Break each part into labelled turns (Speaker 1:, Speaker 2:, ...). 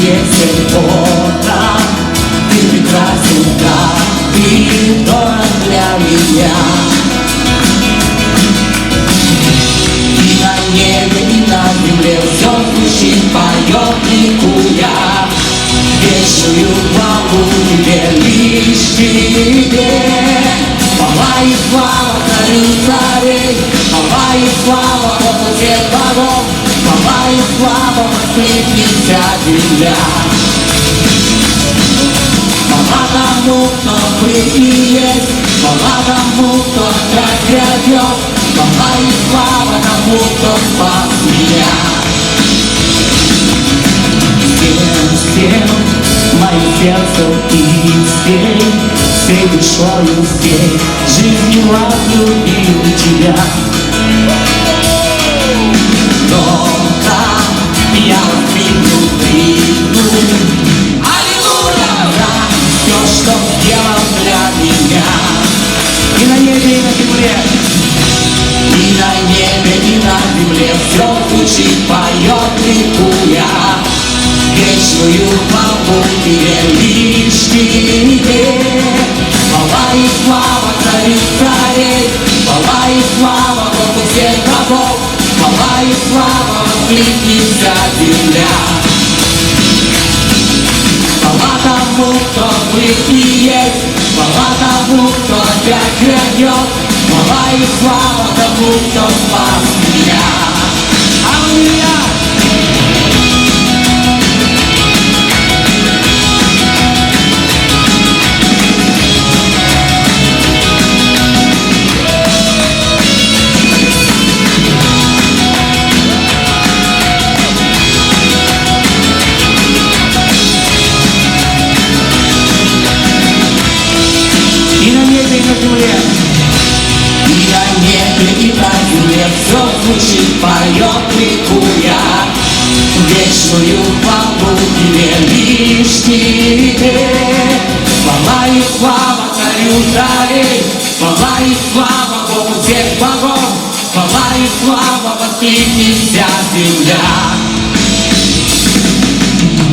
Speaker 1: тесен потом, ты прекрасен, как ты дорог для меня. И на небе, и на земле все звучит, поет, ликуя. Вечную хвалу тебе, лишь тебе. Хвала и слава царю царей, хвала и слава Богу всех богов, хвала и слава воскликнет вся земля. Хвала тому, кто был и есть, хвала тому, кто опять грядет, хвала и слава тому, кто спас меня. Всем моим сердцем и всей душою, всей жизнью возлюбил тебя. Только я приму, аллилуйя, все, что сделал для меня. И на небе, и на земле, и на небе, и на земле все звучит, поет, ликуя. Вечную хвалу тебе, лишь тебе. Хвала и слава царю царей, хвала и слава Богу всех богов, хвала и слава воскликнет вся земля. Хвала тому, кто был и есть, хвала тому, кто опять грядет, хвала и слава тому, кто спас меня. Аллилуйя! И на небе, и на земле все звучит, поет, ликуя. Вечную хвалу тебе, лишь тебе. Хвала и слава царю царей, хвала и слава Богу всех богов, хвала и слава воскликнет вся земля.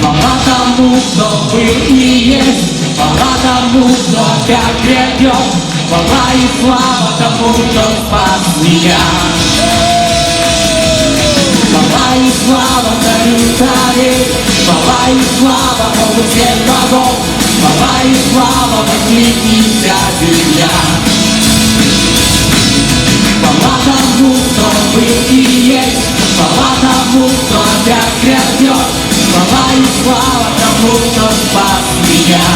Speaker 1: Хвала тому, кто был и есть, хвала тому, кто опять грядет, хвала и слава тому, кто спас меня. Хвала и слава царю царей, хвала и слава Богу всех богов, хвала и слава воскликнет вся земля. Хвала тому, кто был и есть, хвала тому, кто опять грядет, хвала и слава тому, кто спас меня.